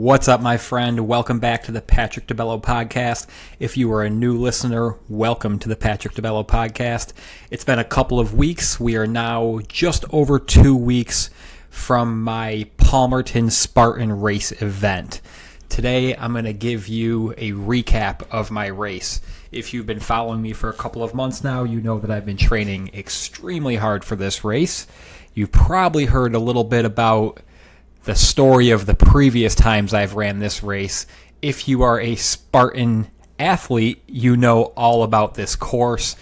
What's up, my friend? Welcome back to the Patrick DeBello podcast. If you are a new listener, welcome to the Patrick DeBello podcast. It's been a couple of weeks. We are now just over 2 weeks from my Palmerton Spartan Race event. Today, I'm going to give you a recap of my race. If you've been following me for a couple of months now, you know that I've been training extremely hard for this race. You've probably heard a little bit about the story of the previous times I've ran this race. If you are a Spartan athlete, you know all about this course.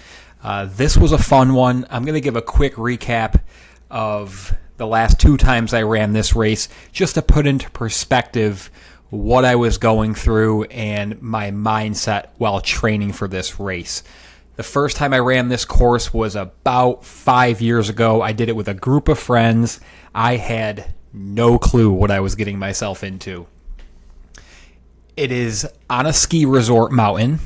This was a fun one. I'm going to give a quick recap of the last 2 times I ran this race, just to put into perspective what I was going through and my mindset while training for this race. The first time I ran this course was about 5 years ago. I did it with a group of friends. I had no clue what I was getting myself into. It is on a ski resort mountain.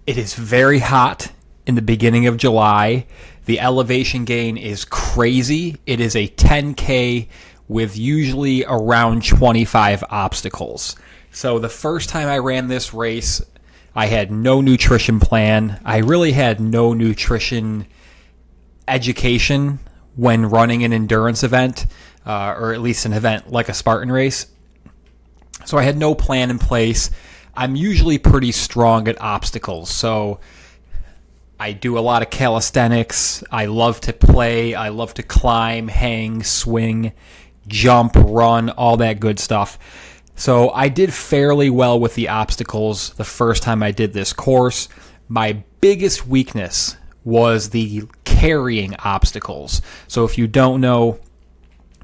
It is very hot in the beginning of July. The elevation gain is crazy. It is a 10K with usually around 25 obstacles. So the first time I ran this race, I had no nutrition plan. I really had no nutrition education when running an endurance event, or at least an event like a Spartan race. So I had no plan in place. I'm usually pretty strong at obstacles, so I do a lot of calisthenics. I love to play. I love to climb, hang, swing, jump, run, all that good stuff. So I did fairly well with the obstacles the first time I did this course. My biggest weakness was the carrying obstacles. So if you don't know,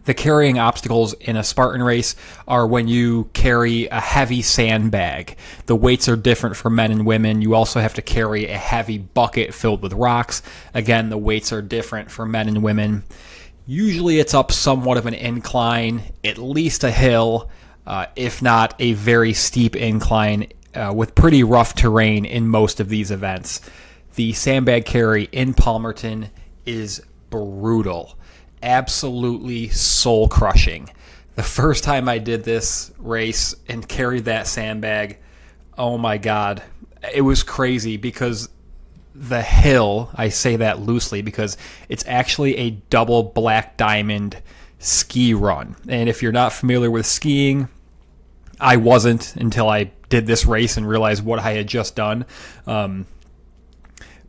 the carrying obstacles in a Spartan race are when you carry a heavy sandbag. The weights are different for men and women. You also have to carry a heavy bucket filled with rocks. Again, the weights are different for men and women. Usually it's up somewhat of an incline, at least a hill, if not a very steep incline, with pretty rough terrain in most of these events. The sandbag carry in Palmerton is brutal. Absolutely soul-crushing. The first time I did this race and carried that sandbag, oh my God, it was crazy because the hill, I say that loosely because it's actually a double black diamond ski run. And if you're not familiar with skiing, I wasn't until I did this race and realized what I had just done.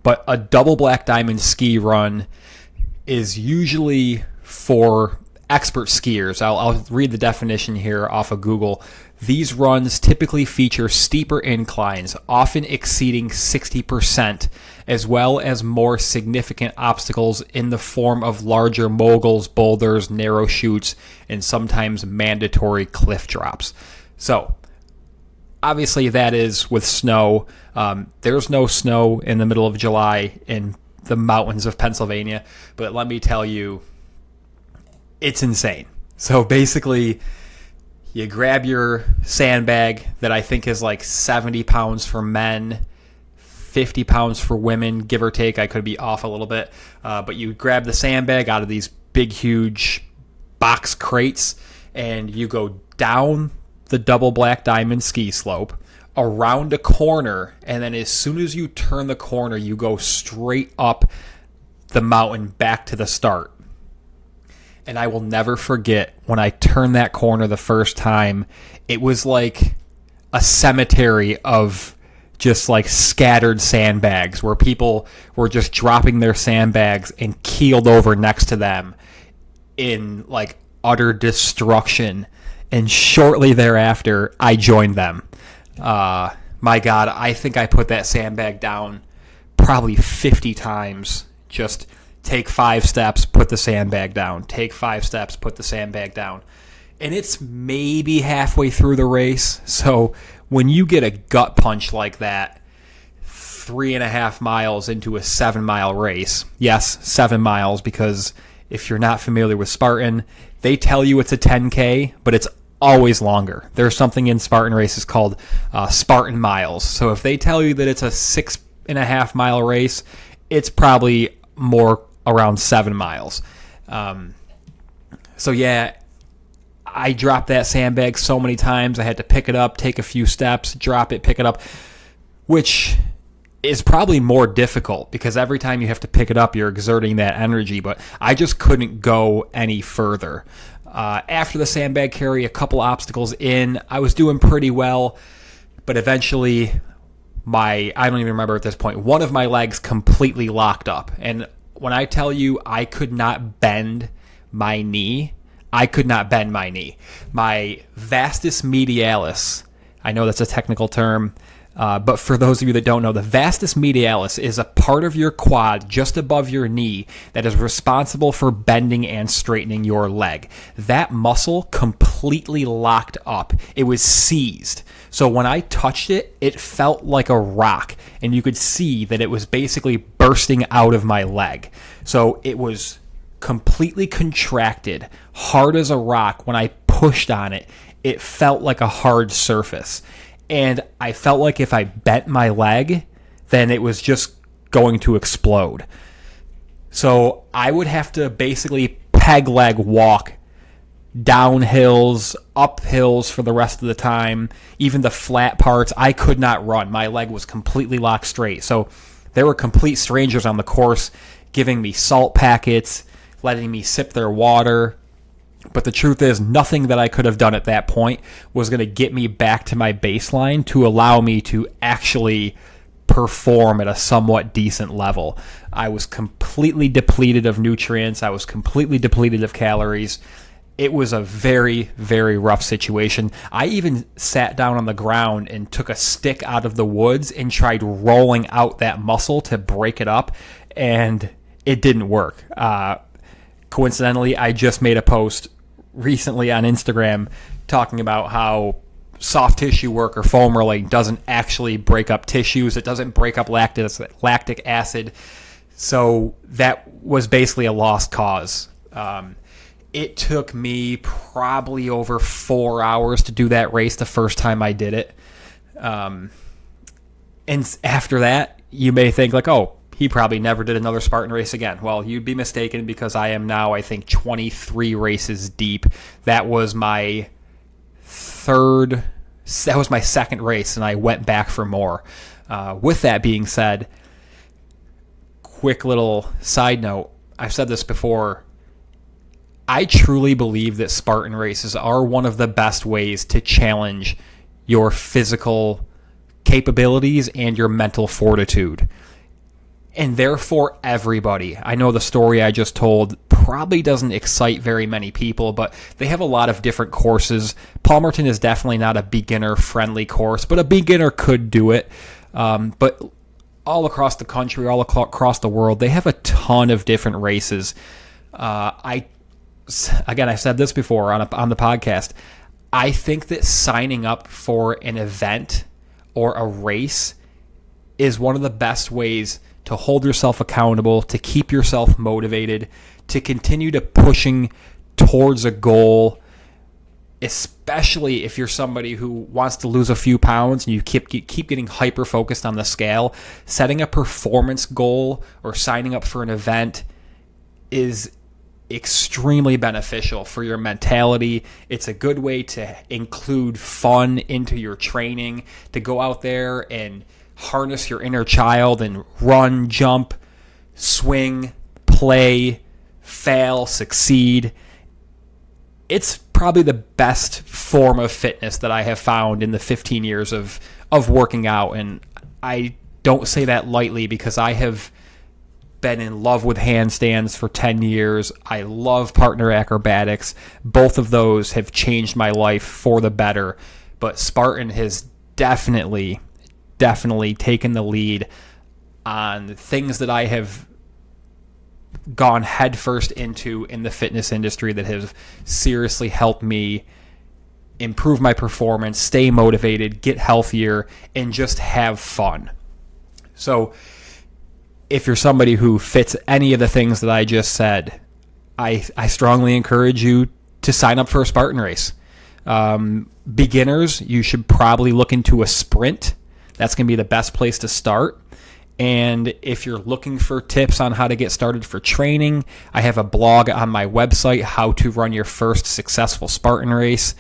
But a double black diamond ski run is usually for expert skiers. I'll read the definition here off of Google. These runs typically feature steeper inclines, often exceeding 60%, as well as more significant obstacles in the form of larger moguls, boulders, narrow chutes, and sometimes mandatory cliff drops. So, obviously that is with snow. There's no snow in the middle of July in the mountains of Pennsylvania, but let me tell you, it's insane. So basically, you grab your sandbag that I think is like 70 pounds for men, 50 pounds for women, give or take. I could be off a little bit, but you grab the sandbag out of these big, huge box crates, and you go down the double black diamond ski slope, around a corner, and then as soon as you turn the corner, you go straight up the mountain back to the start. And I will never forget when I turned that corner the first time, it was like a cemetery of just like scattered sandbags where people were just dropping their sandbags and keeled over next to them in like utter destruction. And shortly thereafter, I joined them. My God, I think I put that sandbag down probably 50 times. Just take 5 steps, put the sandbag down. Take 5 steps, put the sandbag down. And it's maybe halfway through the race. So when you get a gut punch like that, 3.5 miles into a 7-mile race, yes, 7 miles, because if you're not familiar with Spartan, they tell you it's a 10K, but it's always longer. There's something in Spartan races called Spartan miles. So if they tell you that it's a 6.5 mile race, it's probably more around 7 miles. So yeah, I dropped that sandbag so many times. I had to pick it up, take a few steps, drop it, pick it up, which is probably more difficult because every time you have to pick it up, you're exerting that energy. But I just couldn't go any further. After the sandbag carry, a couple obstacles in, I was doing pretty well, but eventually I don't even remember at this point, one of my legs completely locked up. And when I tell you I could not bend my knee, I could not bend my knee. My vastus medialis, I know that's a technical term, but for those of you that don't know, the vastus medialis is a part of your quad just above your knee that is responsible for bending and straightening your leg. That muscle completely locked up. It was seized. So when I touched it, it felt like a rock, and you could see that it was basically bursting out of my leg. So it was completely contracted, hard as a rock. When I pushed on it, it felt like a hard surface. And I felt like if I bent my leg, then it was just going to explode. So I would have to basically peg leg walk down hills, up hills for the rest of the time. Even the flat parts, I could not run. My leg was completely locked straight. So there were complete strangers on the course giving me salt packets, letting me sip their water. But the truth is, nothing that I could have done at that point was going to get me back to my baseline to allow me to actually perform at a somewhat decent level. I was completely depleted of nutrients. I was completely depleted of calories. It was a very, very rough situation. I even sat down on the ground and took a stick out of the woods and tried rolling out that muscle to break it up, and it didn't work. Coincidentally, I just made a post recently on Instagram talking about how soft tissue work or foam rolling doesn't actually break up tissues. It doesn't break up lactic acid. So that was basically a lost cause. It took me probably over 4 hours to do that race the first time I did it. And after that, you may think like, oh, he probably never did another Spartan race again. Well, you'd be mistaken because I am now, I think, 23 races deep. That was my second race, and I went back for more. With that being said, quick little side note, I've said this before, I truly believe that Spartan races are one of the best ways to challenge your physical capabilities and your mental fortitude. And therefore, everybody. I know the story I just told probably doesn't excite very many people, but they have a lot of different courses. Palmerton is definitely not a beginner-friendly course, but a beginner could do it. But all across the country, all across the world, they have a ton of different races. I've said this before on the podcast. I think that signing up for an event or a race is one of the best ways to hold yourself accountable, to keep yourself motivated, to continue to pushing towards a goal, especially if you're somebody who wants to lose a few pounds and you keep getting hyper-focused on the scale. Setting a performance goal or signing up for an event is extremely beneficial for your mentality. It's a good way to include fun into your training, to go out there and harness your inner child and run, jump, swing, play, fail, succeed. It's probably the best form of fitness that I have found in the 15 years of working out. And I don't say that lightly because I have been in love with handstands for 10 years. I love partner acrobatics. Both of those have changed my life for the better. But Spartan has definitely taken the lead on things that I have gone headfirst into in the fitness industry that have seriously helped me improve my performance, stay motivated, get healthier, and just have fun. So if you're somebody who fits any of the things that I just said, I strongly encourage you to sign up for a Spartan race. Beginners, you should probably look into a sprint. That's going to be the best place to start. And if you're looking for tips on how to get started for training, I have a blog on my website, How to Run Your First Successful Spartan Race.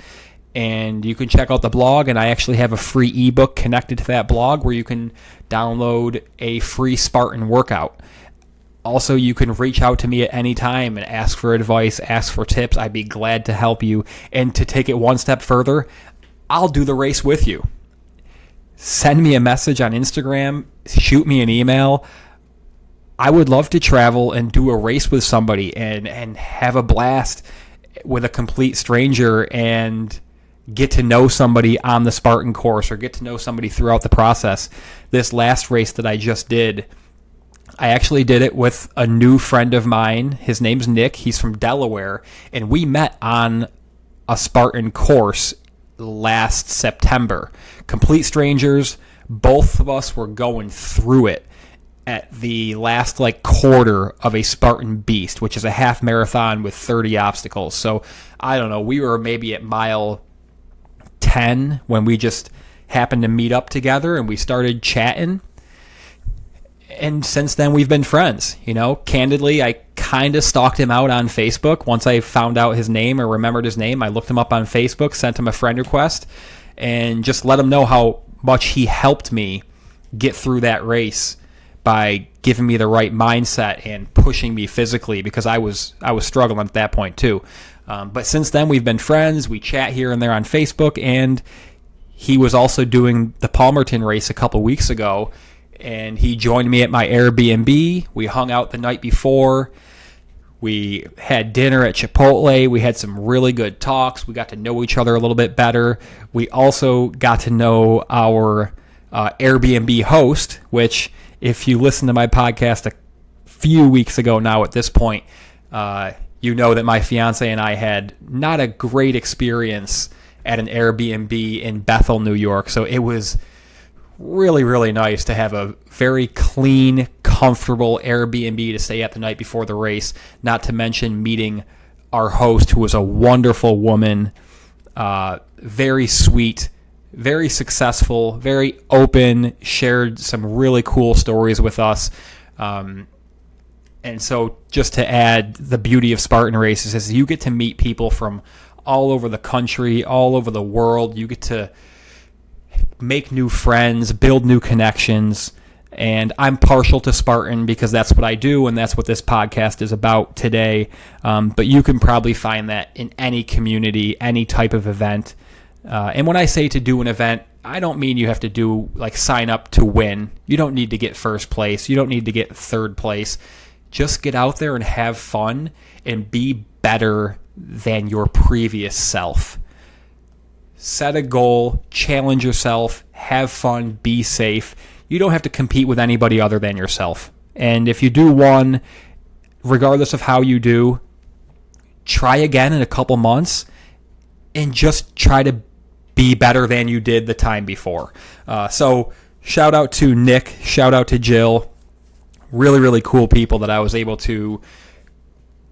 And you can check out the blog, and I actually have a free ebook connected to that blog where you can download a free Spartan workout. Also, you can reach out to me at any time and ask for advice, ask for tips. I'd be glad to help you. And to take it one step further, I'll do the race with you. Send me a message on Instagram, shoot me an email. I would love to travel and do a race with somebody and have a blast with a complete stranger and get to know somebody on the Spartan course or get to know somebody throughout the process. This last race that I just did, I actually did it with a new friend of mine. His name's Nick. He's from Delaware, and we met on a Spartan course last September. Complete strangers. Both of us were going through it at the last quarter of a Spartan Beast, which is a half marathon with 30 obstacles. So I don't know, we were maybe at mile 10 when we just happened to meet up together and we started chatting. And since then we've been friends. Candidly, I kind of stalked him out on Facebook. Once I found out his name or remembered his name, I looked him up on Facebook, sent him a friend request, and just let him know how much he helped me get through that race by giving me the right mindset and pushing me physically, because I was struggling at that point too. But since then we've been friends. We chat here and there on Facebook, and he was also doing the Palmerton race a couple weeks ago, and he joined me at my Airbnb. We hung out the night before. We had dinner at Chipotle. We had some really good talks. We got to know each other a little bit better. We also got to know our Airbnb host, which, if you listen to my podcast a few weeks ago now at this point, you know that my fiance and I had not a great experience at an Airbnb in Bethel, New York. So it was really, really nice to have a very clean, comfortable Airbnb to stay at the night before the race, not to mention meeting our host, who was a wonderful woman, very sweet, very successful, very open, shared some really cool stories with us. And so just to add, the beauty of Spartan races is you get to meet people from all over the country, all over the world. You get to make new friends, build new connections, and I'm partial to Spartan because that's what I do, and that's what this podcast is about today. But you can probably find that in any community, any type of event. And when I say to do an event, I don't mean you have to do sign up to win. You don't need to get first place. You don't need to get third place. Just get out there and have fun and be better than your previous self. Set a goal, challenge yourself, have fun, be safe. You don't have to compete with anybody other than yourself. And if you do one, regardless of how you do, try again in a couple months and just try to be better than you did the time before. So shout out to Nick, shout out to Jill. Really, really cool people that I was able to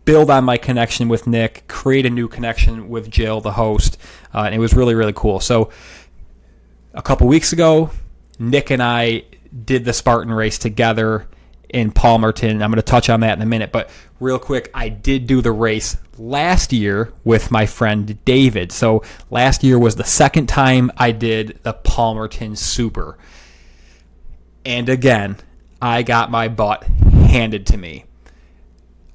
build on my connection with Nick, create a new connection with Jill, the host, and it was really, really cool. So a couple weeks ago, Nick and I did the Spartan race together in Palmerton. I'm going to touch on that in a minute, but real quick, I did do the race last year with my friend David. So last year was the second time I did the Palmerton Super. And again, I got my butt handed to me.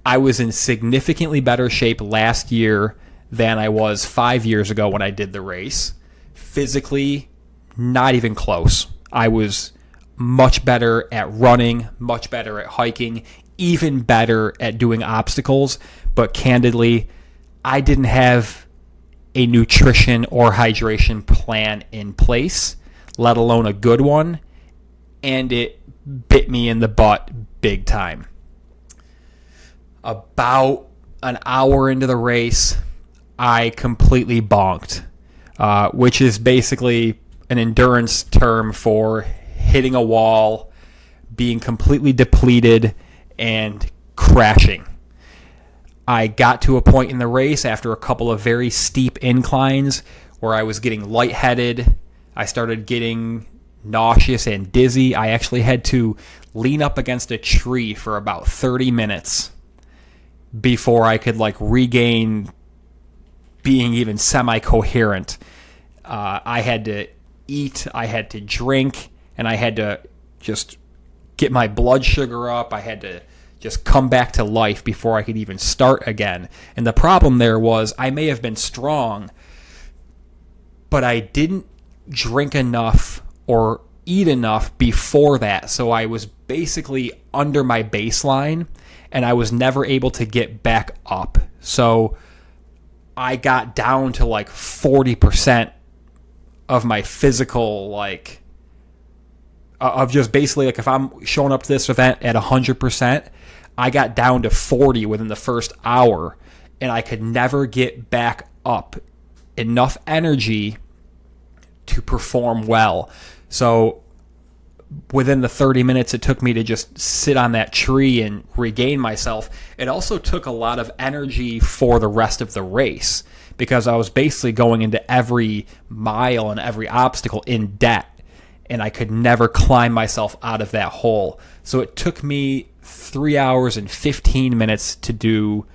I was in significantly better shape last year than I was 5 years ago when I did the race. Physically, not even close. I was much better at running, much better at hiking, even better at doing obstacles. But candidly, I didn't have a nutrition or hydration plan in place, let alone a good one, and it bit me in the butt big time. About an hour into the race, I completely bonked, which is basically an endurance term for hitting a wall, being completely depleted, and crashing. I got to a point in the race after a couple of very steep inclines where I was getting lightheaded. I started getting nauseous and dizzy. I actually had to lean up against a tree for about 30 minutes before I could regain being even semi-coherent. I had to eat, I had to drink, and I had to just get my blood sugar up. I had to just come back to life before I could even start again. And the problem there was I may have been strong, but I didn't drink enough or eat enough before that. So I was basically under my baseline, and I was never able to get back up. So I got down to 40% of my physical, of just basically, if I'm showing up to this event at 100%, I got down to 40 within the first hour, and I could never get back up enough energy to perform well. So within the 30 minutes it took me to just sit on that tree and regain myself, it also took a lot of energy for the rest of the race, because I was basically going into every mile and every obstacle in debt, and I could never climb myself out of that hole. So it took me 3 hours and 15 minutes to do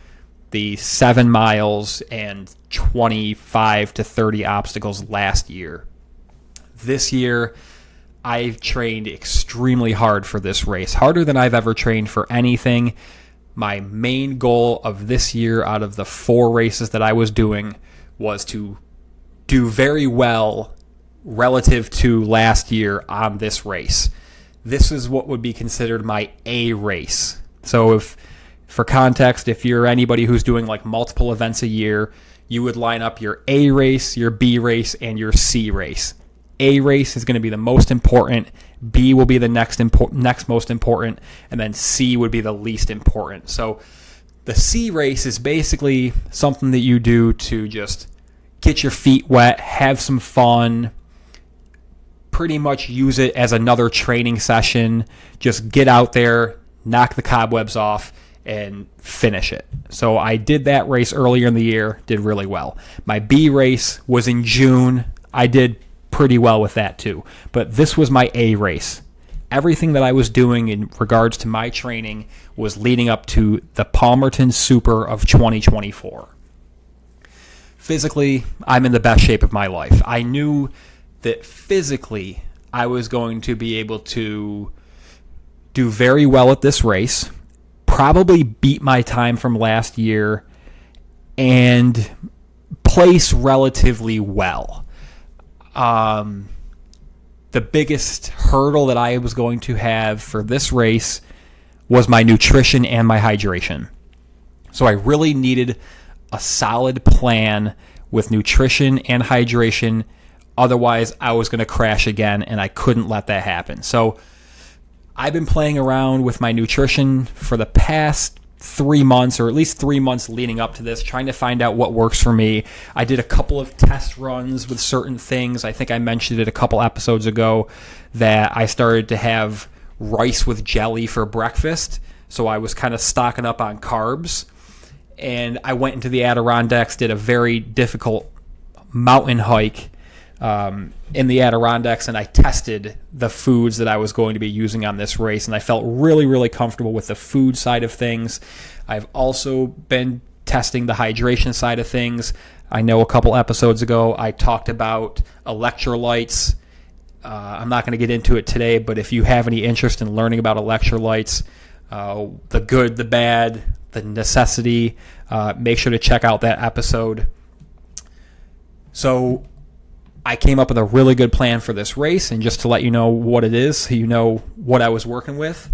the 7 miles and 25 to 30 obstacles last year. This year, I've trained extremely hard for this race, harder than I've ever trained for anything. My main goal of this year, out of the 4 races that I was doing, was to do very well relative to last year on this race. This is what would be considered my A race. So for context, if you're anybody who's doing multiple events a year, you would line up your A race, your B race, and your C race. A race is going to be the most important, B will be the next most important, and then C would be the least important. So the C race is basically something that you do to just get your feet wet, have some fun, pretty much use it as another training session. Just get out there, knock the cobwebs off, and finish it. So I did that race earlier in the year, did really well. My B race was in June. I did pretty well with that too. But this was my A race. Everything that I was doing in regards to my training was leading up to the Palmerton Super of 2024. Physically, I'm in the best shape of my life. I knew that physically I was going to be able to do very well at this race, probably beat my time from last year, and place relatively well. The biggest hurdle that I was going to have for this race was my nutrition and my hydration. So I really needed a solid plan with nutrition and hydration. Otherwise, I was going to crash again, and I couldn't let that happen. So I've been playing around with my nutrition for the past 3 months, or at least 3 months leading up to this, trying to find out what works for me. I did a couple of test runs with certain things. I think I mentioned it a couple episodes ago that I started to have rice with jelly for breakfast. So I was kind of stocking up on carbs. And I went into the Adirondacks, did a very difficult mountain hike in the Adirondacks, and I tested the foods that I was going to be using on this race, and I felt really, really comfortable with the food side of things. I've also been testing the hydration side of things. I know a couple episodes ago I talked about electrolytes. I'm not going to get into it today, but if you have any interest in learning about electrolytes, the good, the bad, the necessity, make sure to check out that episode. So I came up with a really good plan for this race, and just to let you know what it is, so you know what I was working with.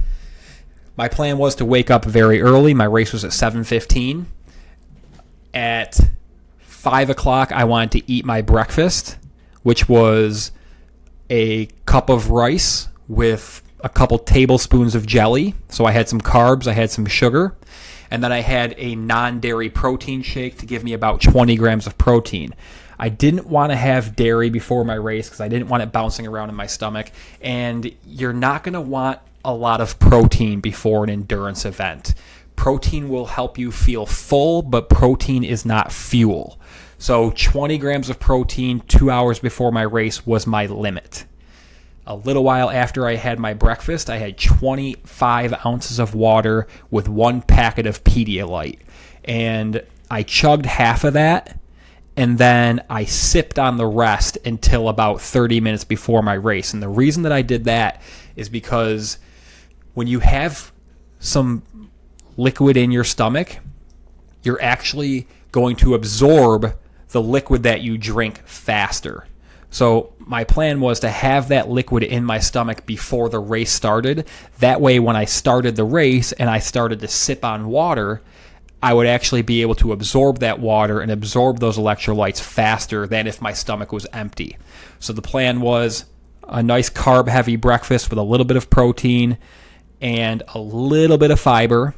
My plan was to wake up very early. My race was at 7:15. At 5 o'clock, I wanted to eat my breakfast, which was a cup of rice with a couple tablespoons of jelly. So I had some carbs, I had some sugar, and then I had a non-dairy protein shake to give me about 20 grams of protein. I didn't want to have dairy before my race because I didn't want it bouncing around in my stomach. And you're not going to want a lot of protein before an endurance event. Protein will help you feel full, but protein is not fuel. So 20 grams of protein 2 hours before my race was my limit. A little while after I had my breakfast, I had 25 ounces of water with 1 packet of Pedialyte. And I chugged half of that, and then I sipped on the rest until about 30 minutes before my race. And the reason that I did that is because when you have some liquid in your stomach, you're actually going to absorb the liquid that you drink faster. So my plan was to have that liquid in my stomach before the race started. That way, when I started the race and I started to sip on water, I would actually be able to absorb that water and absorb those electrolytes faster than if my stomach was empty. So the plan was a nice carb-heavy breakfast with a little bit of protein and a little bit of fiber,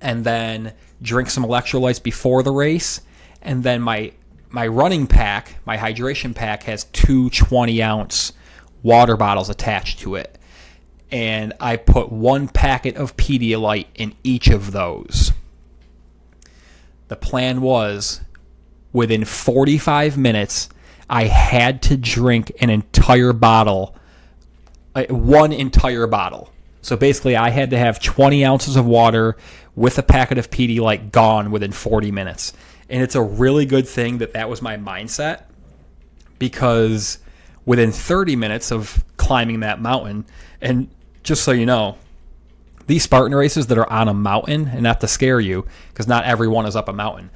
and then drink some electrolytes before the race. And then my running pack, my hydration pack, has 2 20-ounce water bottles attached to it. And I put 1 packet of Pedialyte in each of those. The plan was, within 45 minutes, I had to drink an entire bottle, 1 entire bottle. So basically, I had to have 20 ounces of water with a packet of Pedialyte gone within 40 minutes. And it's a really good thing that was my mindset, because within 30 minutes of climbing that mountain, and just so you know, these Spartan races that are on a mountain, and not to scare you, because not everyone is up a mountain,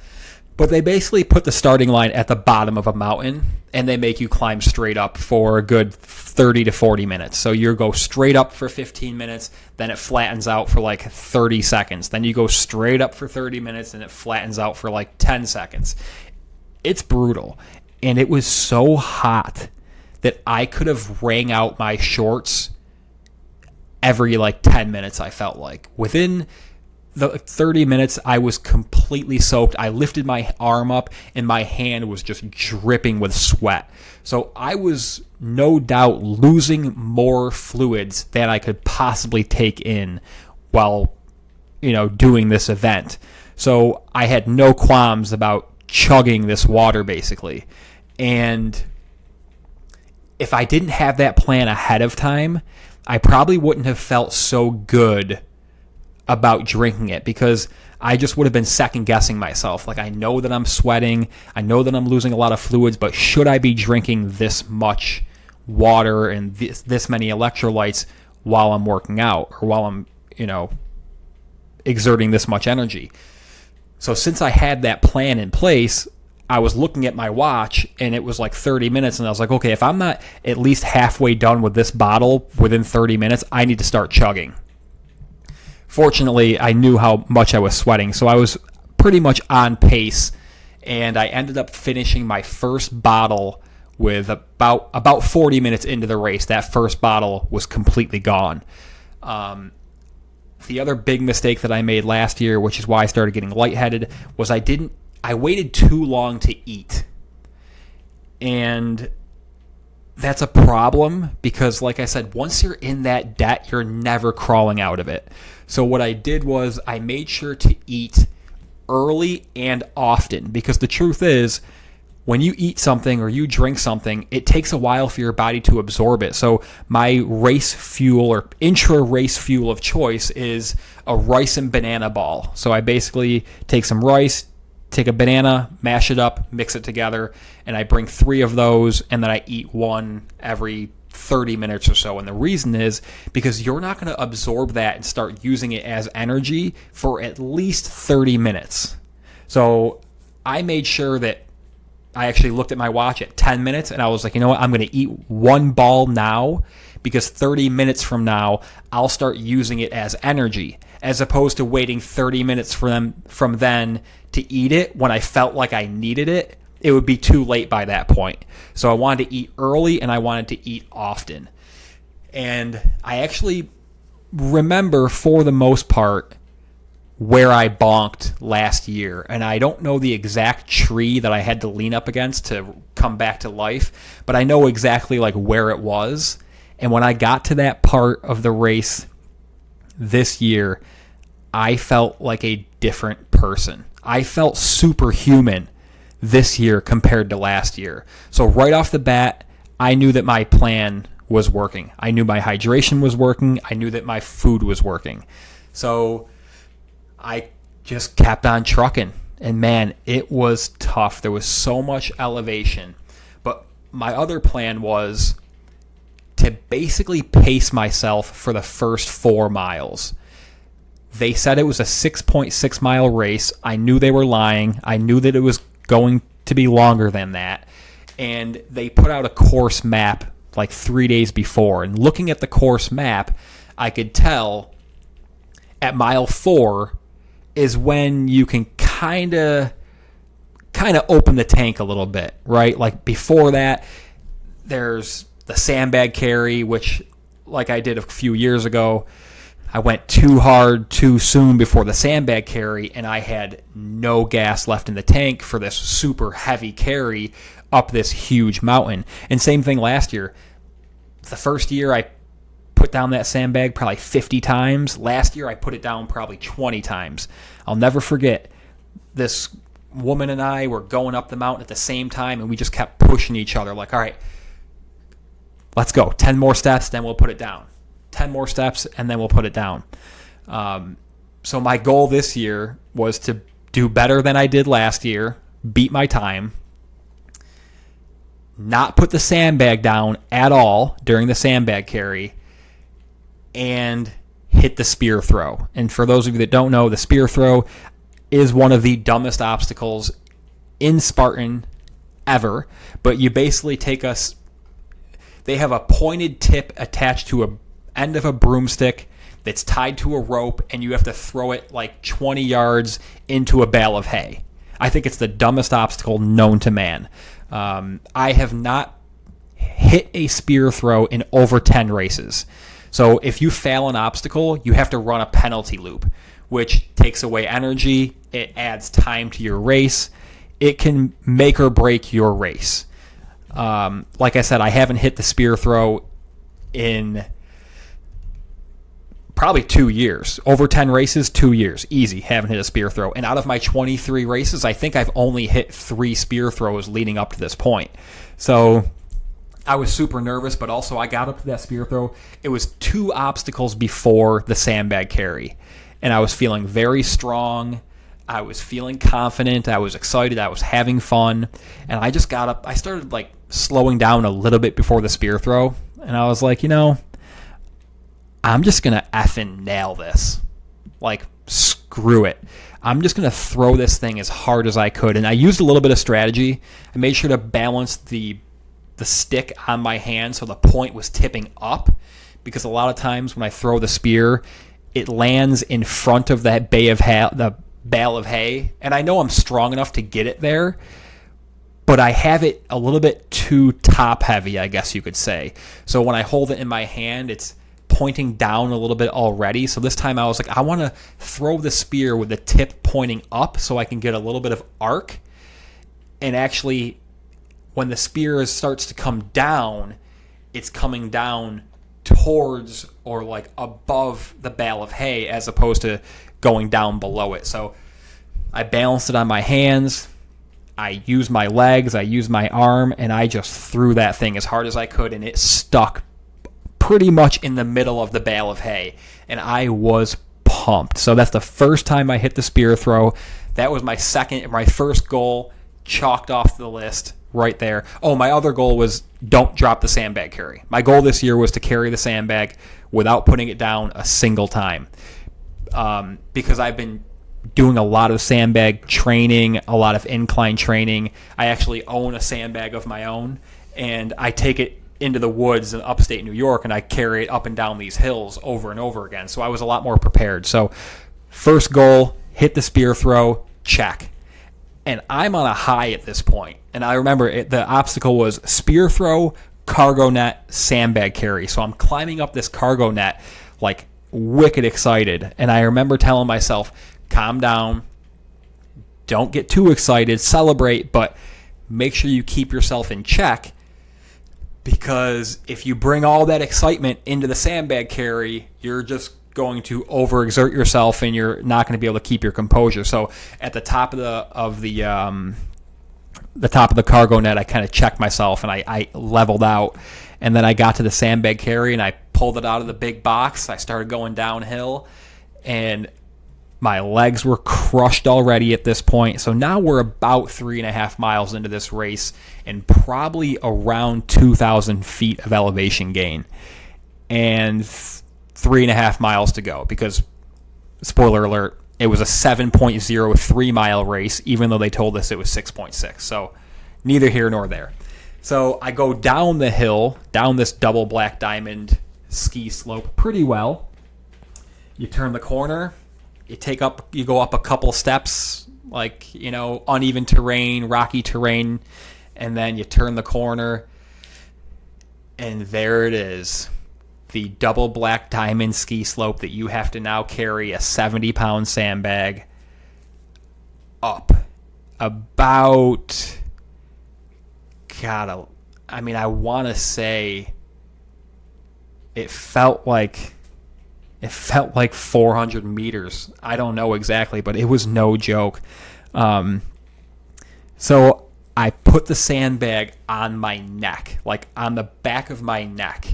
but they basically put the starting line at the bottom of a mountain, and they make you climb straight up for a good 30 to 40 minutes. So you go straight up for 15 minutes, then it flattens out for like 30 seconds. Then you go straight up for 30 minutes, and it flattens out for like 10 seconds. It's brutal. And it was so hot that I could have wrung out my shorts every like 10 minutes, I felt like. Within the 30 minutes, I was completely soaked. I lifted my arm up, and my hand was just dripping with sweat. So I was no doubt losing more fluids than I could possibly take in while, doing this event. So I had no qualms about chugging this water, basically. And if I didn't have that plan ahead of time, I probably wouldn't have felt so good about drinking it, because I just would have been second guessing myself. Like, I know that I'm sweating, I know that I'm losing a lot of fluids, but should I be drinking this much water and this many electrolytes while I'm working out, or while I'm, exerting this much energy? So since I had that plan in place, I was looking at my watch, and it was like 30 minutes, and I was like, okay, if I'm not at least halfway done with this bottle within 30 minutes, I need to start chugging. Fortunately, I knew how much I was sweating, so I was pretty much on pace, and I ended up finishing my first bottle with about 40 minutes into the race. That first bottle was completely gone. The other big mistake that I made last year, which is why I started getting lightheaded, was I waited too long to eat. And that's a problem, because, like I said, once you're in that debt, you're never crawling out of it. So what I did was I made sure to eat early and often, because the truth is, when you eat something or you drink something, it takes a while for your body to absorb it. So my race fuel, or intra-race fuel of choice, is a rice and banana ball. So I basically take some rice, take a banana, mash it up, mix it together, and I bring 3 of those, and then I eat 1 every 30 minutes or so. And the reason is because you're not going to absorb that and start using it as energy for at least 30 minutes. So I made sure that I actually looked at my watch at 10 minutes, and I was like, you know what, I'm going to eat 1 ball now, because 30 minutes from now, I'll start using it as energy, as opposed to waiting 30 minutes from then to eat it when I felt like I needed it. It would be too late by that point. So I wanted to eat early, and I wanted to eat often. And I actually remember, for the most part, where I bonked last year. And I don't know the exact tree that I had to lean up against to come back to life, but I know exactly like where it was. And when I got to that part of the race this year, I felt like a different person. I felt superhuman this year compared to last year. So right off the bat, I knew that my plan was working. I knew my hydration was working. I knew that my food was working. So I just kept on trucking. And man, it was tough. There was so much elevation. But my other plan was to basically pace myself for the first 4 miles. They said it was a 6.6 mile race. I knew they were lying. I knew that it was going to be longer than that. And they put out a course map like 3 days before. And looking at the course map, I could tell at mile 4 is when you can kind of open the tank a little bit, right? Like before that, there's the sandbag carry, which like I did a few years ago, I went too hard too soon before the sandbag carry, and I had no gas left in the tank for this super heavy carry up this huge mountain. And same thing last year. The first year I put down that sandbag probably 50 times. Last year I put it down probably 20 times. I'll never forget, this woman and I were going up the mountain at the same time, and we just kept pushing each other like, all right, let's go. 10 more steps, then we'll put it down. 10 more steps, and then we'll put it down. So my goal this year was to do better than I did last year, beat my time, not put the sandbag down at all during the sandbag carry, and hit the spear throw. And for those of you that don't know, the spear throw is one of the dumbest obstacles in Spartan ever. But you basically they have a pointed tip attached to a end of a broomstick that's tied to a rope, and you have to throw it like 20 yards into a bale of hay. I think it's the dumbest obstacle known to man. I have not hit a spear throw in over 10 races. So if you fail an obstacle, you have to run a penalty loop, which takes away energy. It adds time to your race. It can make or break your race. Like I said, I haven't hit the spear throw in probably 2 years. Over 10 races, 2 years. Easy, haven't hit a spear throw. And out of my 23 races, I think I've only hit 3 spear throws leading up to this point. So I was super nervous, but also I got up to that spear throw. It was 2 obstacles before the sandbag carry. And I was feeling very strong. I was feeling confident. I was excited. I was having fun. And I just got up. I started like slowing down a little bit before the spear throw. And I was like, I'm just going to effing nail this. Like, screw it. I'm just going to throw this thing as hard as I could. And I used a little bit of strategy. I made sure to balance the stick on my hand so the point was tipping up. Because a lot of times when I throw the spear, it lands in front of that the bale of hay. And I know I'm strong enough to get it there, but I have it a little bit too top heavy, I guess you could say. So when I hold it in my hand, it's pointing down a little bit already. So this time I was like, I want to throw the spear with the tip pointing up so I can get a little bit of arc. And actually, when the spear starts to come down, it's coming down towards or like above the bale of hay as opposed to going down below it. So I balanced it on my hands. I used my legs. I used my arm, and I just threw that thing as hard as I could, and it stuck pretty much in the middle of the bale of hay, and I was pumped. So that's the first time I hit the spear throw. That was my first goal, chalked off the list right there. Oh, my other goal was don't drop the sandbag carry. My goal this year was to carry the sandbag without putting it down a single time, because I've been doing a lot of sandbag training, a lot of incline training. I actually own a sandbag of my own, and I take it into the woods in upstate New York, and I carry it up and down these hills over and over again. So I was a lot more prepared. So first goal, hit the spear throw, check. And I'm on a high at this point. And I remember the obstacle was spear throw, cargo net, sandbag carry. So I'm climbing up this cargo net like wicked excited. And I remember telling myself, calm down, don't get too excited, celebrate, but make sure you keep yourself in check. Because if you bring all that excitement into the sandbag carry, you're just going to overexert yourself, and you're not going to be able to keep your composure. So at the top of the top of the cargo net, I kind of checked myself, and I leveled out, And then I got to the sandbag carry and I pulled it out of the big box. I started going downhill and my legs were crushed already at this point. So now we're about 3.5 miles into this race and probably around 2,000 feet of elevation gain. And 3.5 miles to go because, spoiler alert, it was a 7.03 mile race, even though they told us it was 6.6. So neither here nor there. So I go down the hill, down this double black diamond ski slope pretty well. You turn the corner, you go up a couple steps, like, uneven terrain, rocky terrain, and then you turn the corner, and there it is. The double black diamond ski slope that you have to now carry a 70-pound sandbag up about, I want to say it felt like 400 meters. I don't know exactly, but it was no joke. So I put the sandbag on my neck, like on the back of my neck.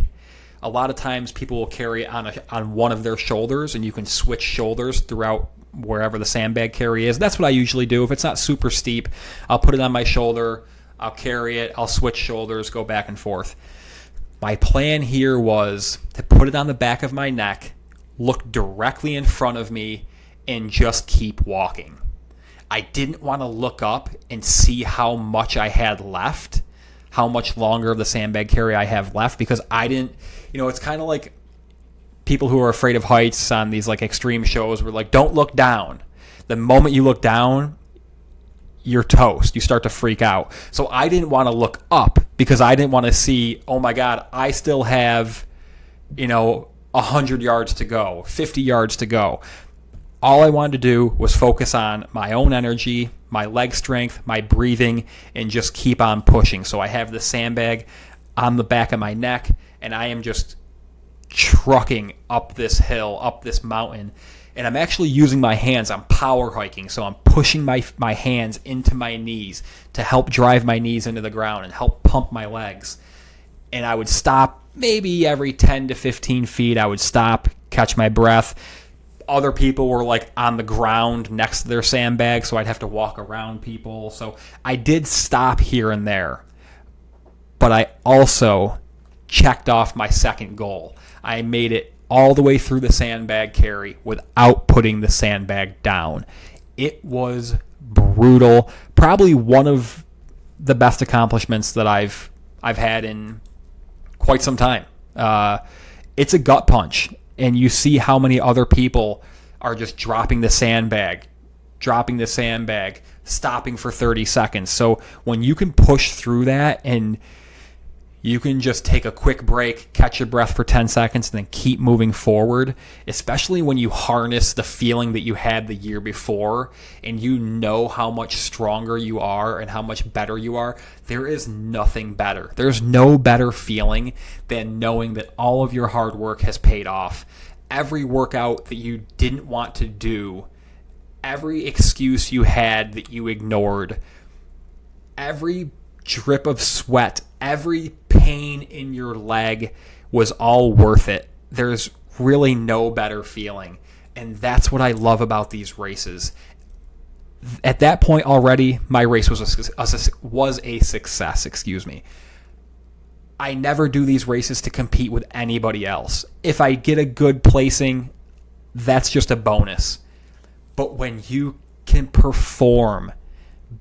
A lot of times people will carry it on one of their shoulders, and you can switch shoulders throughout wherever the sandbag carry is. That's what I usually do. If it's not super steep, I'll put it on my shoulder, I'll carry it, I'll switch shoulders, go back and forth. My plan here was to put it on the back of my neck, look directly in front of me, and just keep walking. I didn't want to look up and see how much I had left, how much longer of the sandbag carry I have left, because I didn't, it's kind of like people who are afraid of heights on these like extreme shows where like, don't look down. The moment you look down, you're toast. You start to freak out. So I didn't want to look up because I didn't want to see, oh my God, I still have, 100 yards to go, 50 yards to go. All I wanted to do was focus on my own energy, my leg strength, my breathing, and just keep on pushing. So I have the sandbag on the back of my neck, and I am just trucking up this hill, up this mountain. And I'm actually using my hands. I'm power hiking, so I'm pushing my hands into my knees to help drive my knees into the ground and help pump my legs. And I would stop maybe every 10 to 15 feet. I would stop, catch my breath. Other people were like on the ground next to their sandbag, so I'd have to walk around people. So I did stop here and there. But I also checked off my second goal. I made it all the way through the sandbag carry without putting the sandbag down. It was brutal. Probably one of the best accomplishments that I've had in quite some time. It's a gut punch, and you see how many other people are just dropping the sandbag, stopping for 30 seconds. So when you can push through that and you can just take a quick break, catch your breath for 10 seconds, and then keep moving forward, especially when you harness the feeling that you had the year before and you know how much stronger you are and how much better you are. There is nothing better. There's no better feeling than knowing that all of your hard work has paid off. Every workout that you didn't want to do, every excuse you had that you ignored, every drip of sweat, every pain in your leg was all worth it. There's really no better feeling. And that's what I love about these races. At that point already, my race was a success. I never do these races to compete with anybody else. If I get a good placing, that's just a bonus. But when you can perform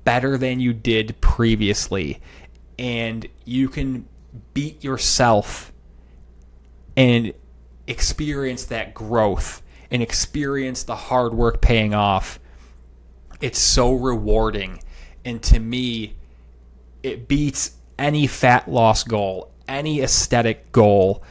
better than you did previously, and you can beat yourself and experience that growth and experience the hard work paying off, it's so rewarding. And to me, it beats any fat loss goal, any aesthetic goal.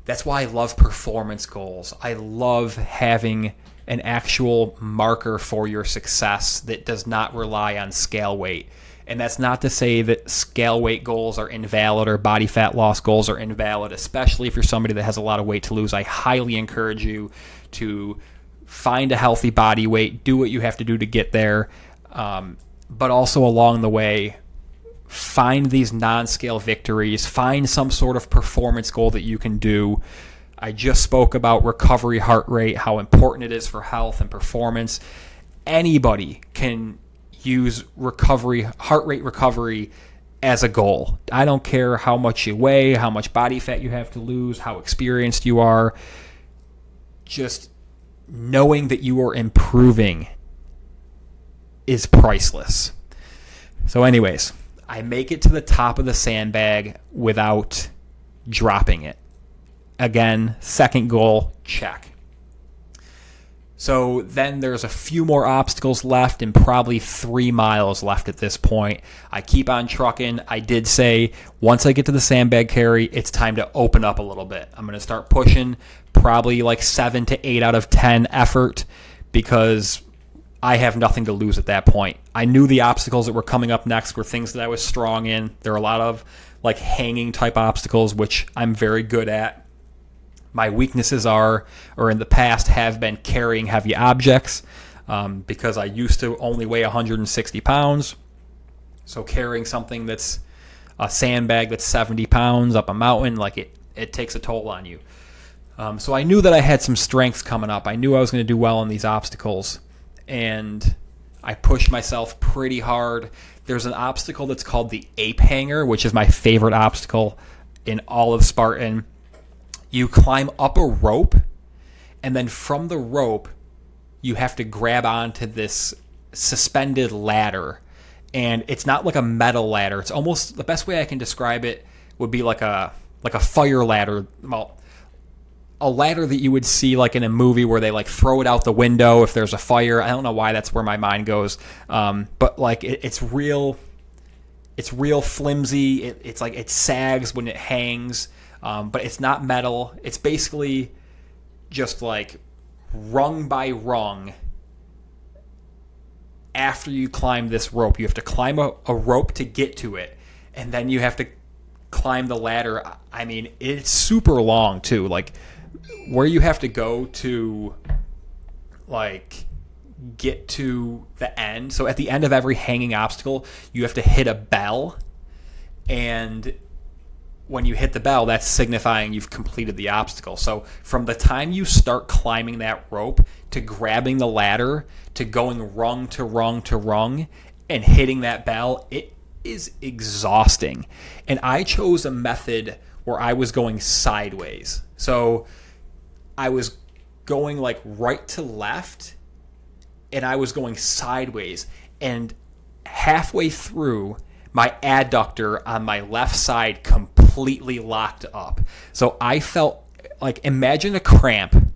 That's why I love performance goals. I love having an actual marker for your success that does not rely on scale weight. And that's not to say that scale weight goals are invalid or body fat loss goals are invalid, especially if you're somebody that has a lot of weight to lose. I highly encourage you to find a healthy body weight, do what you have to do to get there, but also along the way, find these non-scale victories, find some sort of performance goal that you can do. I just spoke about recovery heart rate, how important it is for health and performance. Anybody can use heart rate recovery as a goal. I don't care how much you weigh, how much body fat you have to lose, how experienced you are. Just knowing that you are improving is priceless. So anyways, I make it to the top of the sandbag without dropping it. Again, second goal, check. So then there's a few more obstacles left and probably 3 miles left at this point. I keep on trucking. I did say once I get to the sandbag carry, it's time to open up a little bit. I'm going to start pushing probably like 7 to 8 out of 10 effort because I have nothing to lose at that point. I knew the obstacles that were coming up next were things that I was strong in. There are a lot of like hanging type obstacles, which I'm very good at. My weaknesses are, or in the past have been, carrying heavy objects because I used to only weigh 160 pounds. So carrying something that's a sandbag that's 70 pounds up a mountain, like it takes a toll on you. So I knew that I had some strengths coming up. I knew I was going to do well on these obstacles. And I pushed myself pretty hard. There's an obstacle that's called the ape hanger, which is my favorite obstacle in all of Spartan. You climb up a rope, and then from the rope, you have to grab onto this suspended ladder. And it's not like a metal ladder. It's almost, the best way I can describe it would be like a fire ladder. Well, a ladder that you would see like in a movie where they like throw it out the window if there's a fire. I don't know why that's where my mind goes. But like it's real flimsy. It's like it sags when it hangs. But it's not metal. It's basically just like rung by rung. After you climb this rope, you have to climb a rope to get to it, and then you have to climb the ladder. I mean, it's super long too. Like where you have to go to like get to the end. So at the end of every hanging obstacle, you have to hit a bell, and when you hit the bell, that's signifying you've completed the obstacle. So from the time you start climbing that rope to grabbing the ladder to going rung to rung to rung and hitting that bell, it is exhausting. And I chose a method where I was going sideways. So I was going like right to left, and I was going sideways. And halfway through, my adductor on my left side completely locked up. So I felt like, imagine a cramp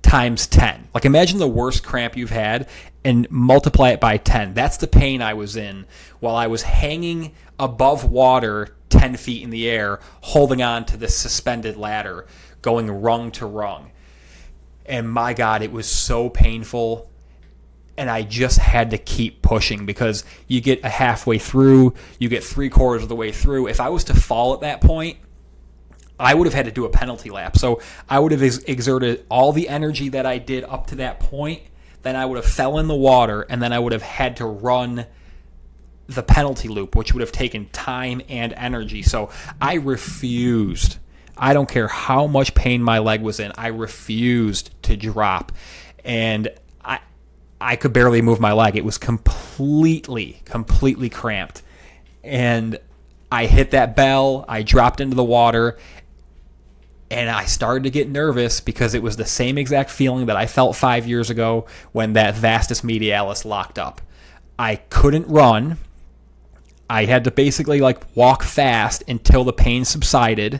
times 10. Like imagine the worst cramp you've had and multiply it by 10. That's the pain I was in while I was hanging above water 10 feet in the air, holding on to this suspended ladder, going rung to rung. And my God, it was so painful. And I just had to keep pushing because you get a halfway through, you get 3/4 of the way through. If I was to fall at that point, I would have had to do a penalty lap. So I would have exerted all the energy that I did up to that point. Then I would have fell in the water, and then I would have had to run the penalty loop, which would have taken time and energy. So I refused. I don't care how much pain my leg was in. I refused to drop. And I could barely move my leg. It was completely cramped. And I hit that bell. I dropped into the water. And I started to get nervous because it was the same exact feeling that I felt 5 years ago when that vastus medialis locked up. I couldn't run. I had to basically like walk fast until the pain subsided.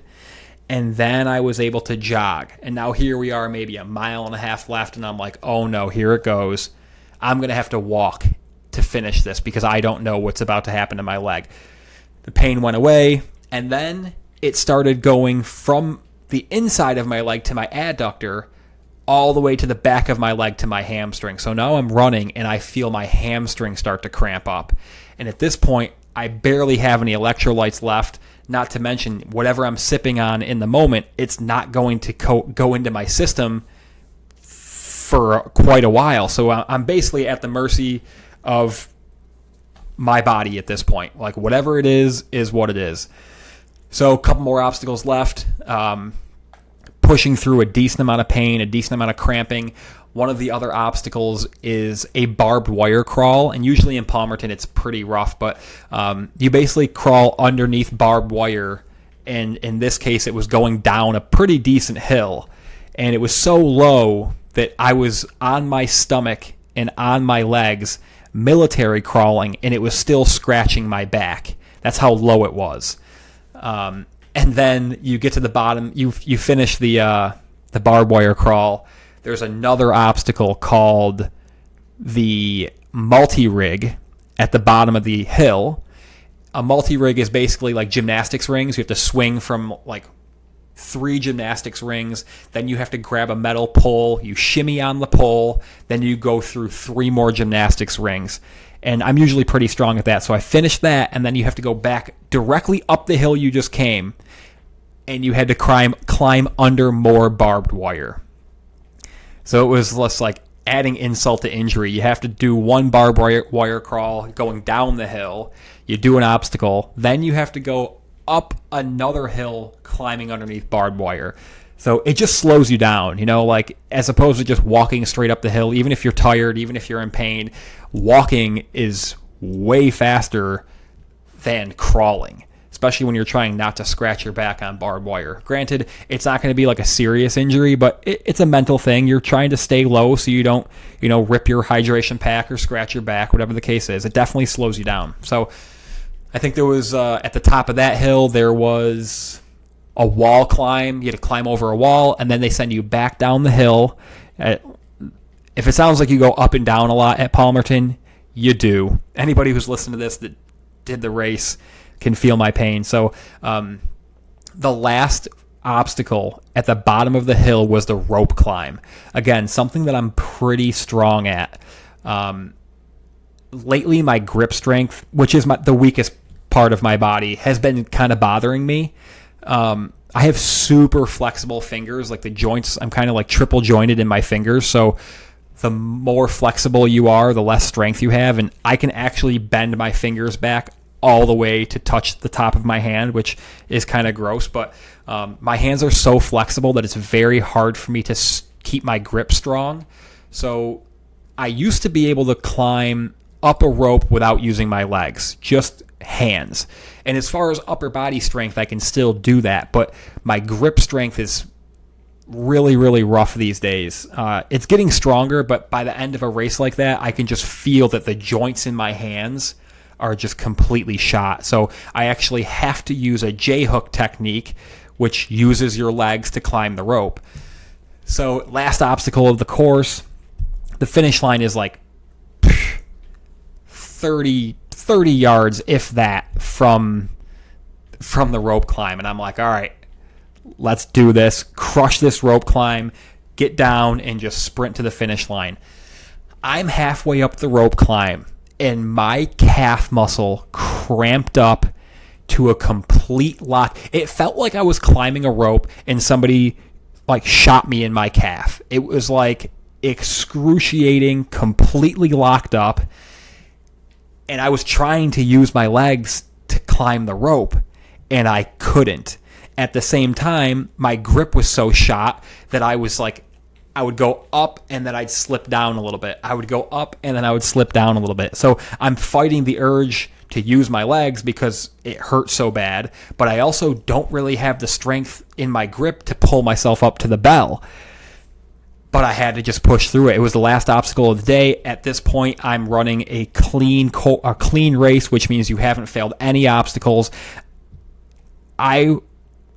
And then I was able to jog. And now here we are, maybe 1.5 miles left. And I'm like, oh no, here it goes. I'm going to have to walk to finish this because I don't know what's about to happen to my leg. The pain went away, and then it started going from the inside of my leg to my adductor all the way to the back of my leg to my hamstring. So now I'm running, and I feel my hamstring start to cramp up. And at this point, I barely have any electrolytes left, not to mention whatever I'm sipping on in the moment, it's not going to go into my system for quite a while. So I'm basically at the mercy of my body at this point. Like, whatever it is what it is. So a couple more obstacles left. Pushing through a decent amount of pain, a decent amount of cramping. One of the other obstacles is a barbed wire crawl, and usually in Palmerton it's pretty rough, but you basically crawl underneath barbed wire, and in this case it was going down a pretty decent hill, and it was so low that I was on my stomach and on my legs military crawling, and it was still scratching my back. That's how low it was. And then you get to the bottom, you finish the barbed wire crawl. There's another obstacle called the multi-rig at the bottom of the hill. A multi-rig is basically like gymnastics rings. You have to swing from like 3 gymnastics rings. Then you have to grab a metal pole. You shimmy on the pole. Then you go through 3 more gymnastics rings. And I'm usually pretty strong at that. So I finished that, and then you have to go back directly up the hill you just came, and you had to climb under more barbed wire. So it was less like adding insult to injury. You have to do one barbed wire crawl going down the hill. You do an obstacle. Then you have to go up another hill climbing underneath barbed wire. So it just slows you down, like as opposed to just walking straight up the hill. Even if you're tired, even if you're in pain, walking is way faster than crawling, especially when you're trying not to scratch your back on barbed wire. Granted, it's not going to be like a serious injury, but it's a mental thing. You're trying to stay low so you don't, rip your hydration pack or scratch your back, whatever the case is. It definitely slows you down. So I think there was, at the top of that hill, there was a wall climb. You had to climb over a wall, and then they send you back down the hill. If it sounds like you go up and down a lot at Palmerton, you do. Anybody who's listened to this that did the race can feel my pain. So the last obstacle at the bottom of the hill was the rope climb. Again, something that I'm pretty strong at. Lately, my grip strength, which is the weakest part of my body, has been kind of bothering me. I have super flexible fingers, like the joints, I'm kind of like triple jointed in my fingers. So the more flexible you are, the less strength you have. And I can actually bend my fingers back all the way to touch the top of my hand, which is kind of gross. But my hands are so flexible that it's very hard for me to keep my grip strong. So I used to be able to climb up a rope without using my legs, just hands. And as far as upper body strength, I can still do that, but my grip strength is really, really rough these days. It's getting stronger, but by the end of a race like that, I can just feel that the joints in my hands are just completely shot. So I actually have to use a J-hook technique, which uses your legs to climb the rope. So last obstacle of the course, the finish line is like 30 yards, if that, from the rope climb. And I'm like, all right, let's do this. Crush this rope climb, get down, and just sprint to the finish line. I'm halfway up the rope climb, and my calf muscle cramped up to a complete lock. It felt like I was climbing a rope and somebody like shot me in my calf. It was like excruciating, completely locked up. And I was trying to use my legs to climb the rope, and I couldn't. At the same time, my grip was so shot that I was like, I would go up and then I'd slip down a little bit. I would go up and then I would slip down a little bit. So I'm fighting the urge to use my legs because it hurts so bad, but I also don't really have the strength in my grip to pull myself up to the bell. But I had to just push through it. It was the last obstacle of the day. At this point, I'm running a clean race, which means you haven't failed any obstacles.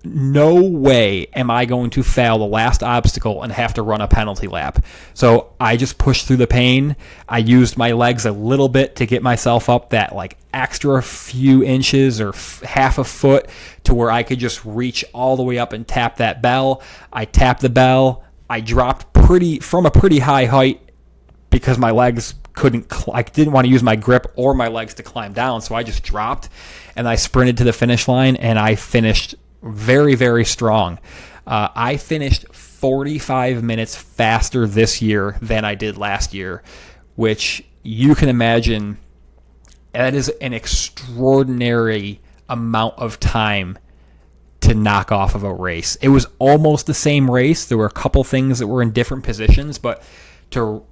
No way am I going to fail the last obstacle and have to run a penalty lap. So I just pushed through the pain. I used my legs a little bit to get myself up that like extra few inches or half a foot to where I could just reach all the way up and tap that bell. I tapped the bell. I dropped from a pretty high height because my legs I didn't want to use my grip or my legs to climb down, so I just dropped and I sprinted to the finish line, and I finished very, very strong. I finished 45 minutes faster this year than I did last year, which you can imagine And that is an extraordinary amount of time to knock off of a race. It was almost the same race. There were a couple things that were in different positions, but to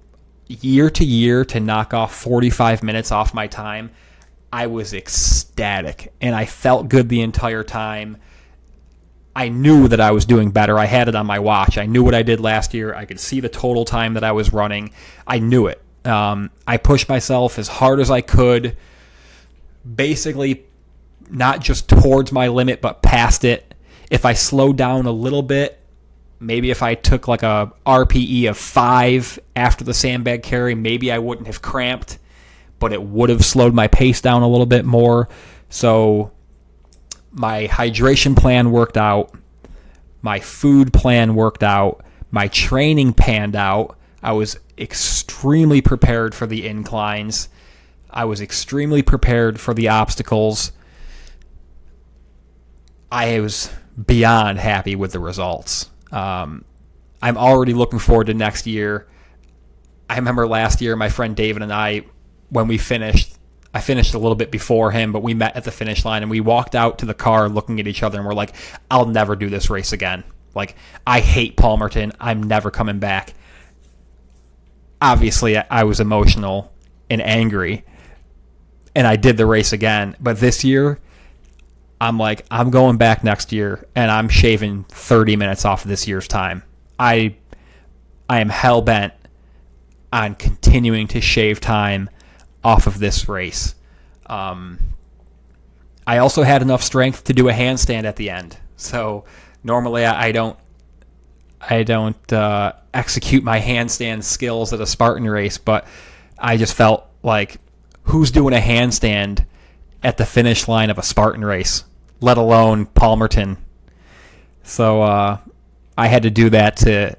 year to knock off 45 minutes off my time, I was ecstatic, and I felt good the entire time. I knew that I was doing better. I had it on my watch. I knew what I did last year. I could see the total time that I was running. I knew it. I pushed myself as hard as I could, basically not just towards my limit, but past it. If I slowed down a little bit, maybe if I took like a RPE of 5 after the sandbag carry, maybe I wouldn't have cramped, but it would have slowed my pace down a little bit more. So my hydration plan worked out. My food plan worked out. My training panned out. I was extremely prepared for the inclines. I was extremely prepared for the obstacles. I was beyond happy with the results. I'm already looking forward to next year. I remember last year, my friend David and I, when we finished, I finished a little bit before him, but we met at the finish line and we walked out to the car looking at each other and we're like, I'll never do this race again. Like, I hate Palmerton. I'm never coming back. Obviously, I was emotional and angry, and I did the race again. But this year, I'm like, I'm going back next year, and I'm shaving 30 minutes off of this year's time. I am hell-bent on continuing to shave time off of this race. I also had enough strength to do a handstand at the end. So normally I don't execute my handstand skills at a Spartan race, but I just felt like, who's doing a handstand at the finish line of a Spartan race, let alone Palmerton? So I had to do that to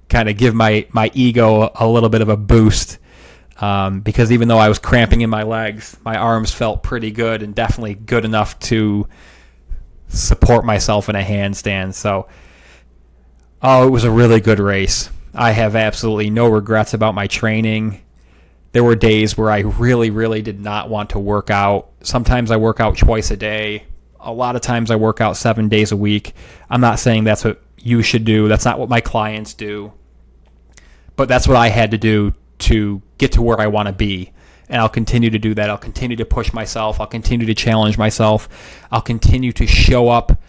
kind of give my ego a little bit of a boost, because even though I was cramping in my legs, my arms felt pretty good and definitely good enough to support myself in a handstand. So, it was a really good race. I have absolutely no regrets about my training. There were days where I really, really did not want to work out. Sometimes I work out twice a day. A lot of times I work out 7 days a week. I'm not saying that's what you should do. That's not what my clients do. But that's what I had to do to get to where I want to be. And I'll continue to do that. I'll continue to push myself. I'll continue to challenge myself. I'll continue to show up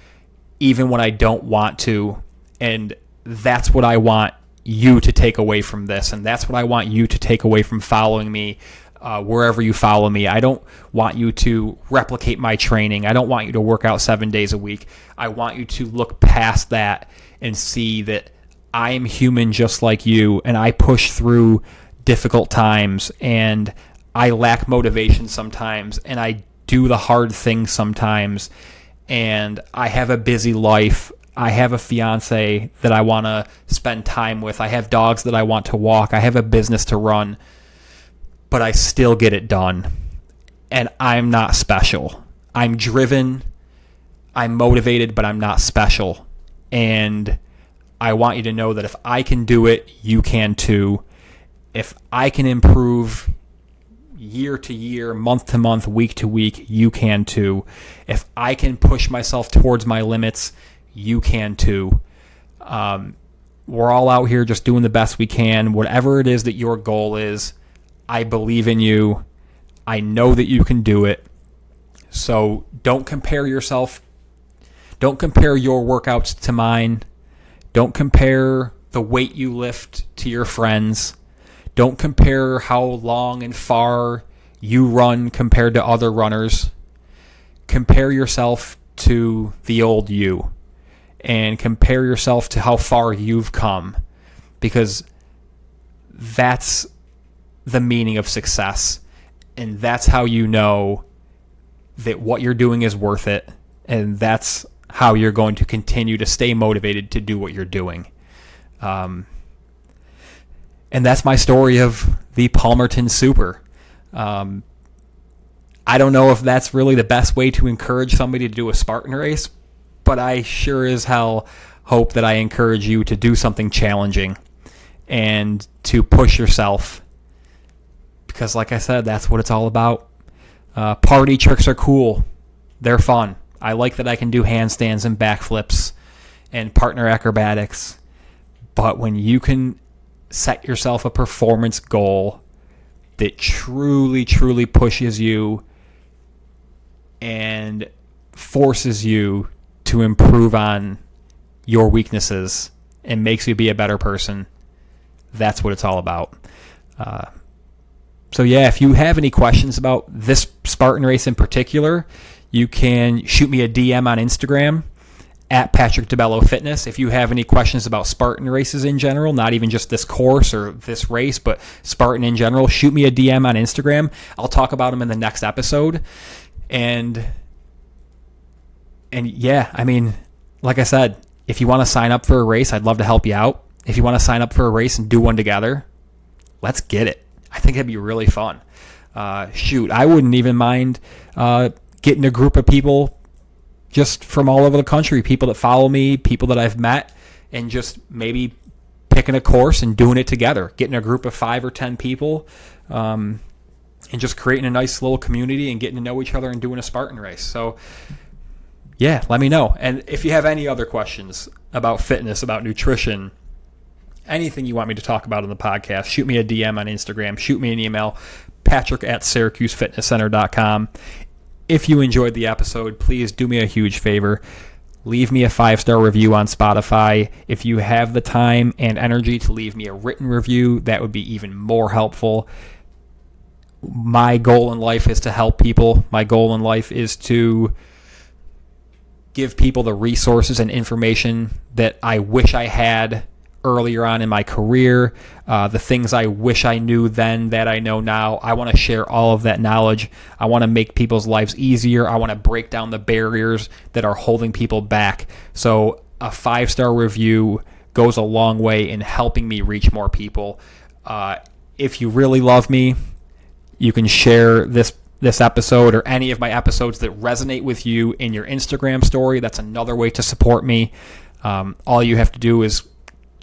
even when I don't want to. And that's what I want you to take away from this. And that's what I want you to take away from following me wherever you follow me. I don't want you to replicate my training. I don't want you to work out 7 days a week. I want you to look past that and see that I am human just like you, and I push through difficult times, and I lack motivation sometimes, and I do the hard things sometimes, and I have a busy life. I have a fiance that I want to spend time with. I have dogs that I want to walk. I have a business to run, but I still get it done. And I'm not special. I'm driven. I'm motivated, but I'm not special. And I want you to know that if I can do it, you can too. If I can improve year to year, month to month, week to week, you can too. If I can push myself towards my limits, you can too. We're all out here just doing the best we can. Whatever it is that your goal is, I believe in you. I know that you can do it. So don't compare yourself. Don't compare your workouts to mine. Don't compare the weight you lift to your friends. Don't compare how long and far you run compared to other runners. Compare yourself to the old you, and compare yourself to how far you've come, because that's the meaning of success, and that's how you know that what you're doing is worth it, and that's how you're going to continue to stay motivated to do what you're doing. And that's my story of the Palmerton Super. I don't know if that's really the best way to encourage somebody to do a Spartan race, but I sure as hell hope that I encourage you to do something challenging and to push yourself, because like I said, that's what it's all about. Party tricks are cool. They're fun. I like that I can do handstands and backflips and partner acrobatics. But when you can set yourself a performance goal that truly, truly pushes you and forces you to improve on your weaknesses and makes you be a better person, that's what it's all about. So yeah, if you have any questions about this Spartan race in particular, you can shoot me a DM on Instagram at Patrick DeBello Fitness. If you have any questions about Spartan races in general, not even just this course or this race, but Spartan in general, shoot me a DM on Instagram. I'll talk about them in the next episode. And yeah, I mean, like I said, if you want to sign up for a race, I'd love to help you out. If you want to sign up for a race and do one together, let's get it. I think it'd be really fun. I wouldn't even mind getting a group of people just from all over the country, people that follow me, people that I've met, and just maybe picking a course and doing it together, getting a group of 5 or 10 people, and just creating a nice little community and getting to know each other and doing a Spartan race. So yeah, let me know. And if you have any other questions about fitness, about nutrition, anything you want me to talk about on the podcast, shoot me a DM on Instagram, shoot me an email, patrick@syracusefitnesscenter.com. If you enjoyed the episode, please do me a huge favor. Leave me a 5-star review on Spotify. If you have the time and energy to leave me a written review, that would be even more helpful. My goal in life is to help people. My goal in life is to give people the resources and information that I wish I had earlier on in my career, the things I wish I knew then that I know now. I want to share all of that knowledge. I want to make people's lives easier. I want to break down the barriers that are holding people back. So a 5-star review goes a long way in helping me reach more people. If you really love me, you can share this episode or any of my episodes that resonate with you in your Instagram story. That's another way to support me. All you have to do is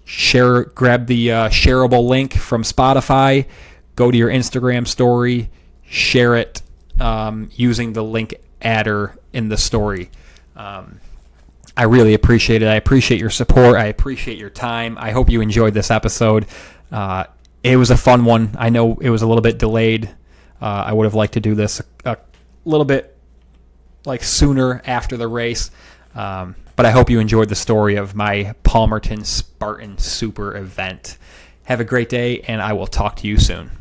grab the shareable link from Spotify, go to your Instagram story, share it using the link adder in the story. I really appreciate it. I appreciate your support. I appreciate your time. I hope you enjoyed this episode. It was a fun one. I know it was a little bit delayed. I would have liked to do this a little bit sooner after the race. But I hope you enjoyed the story of my Palmerton Spartan Super event. Have a great day, and I will talk to you soon.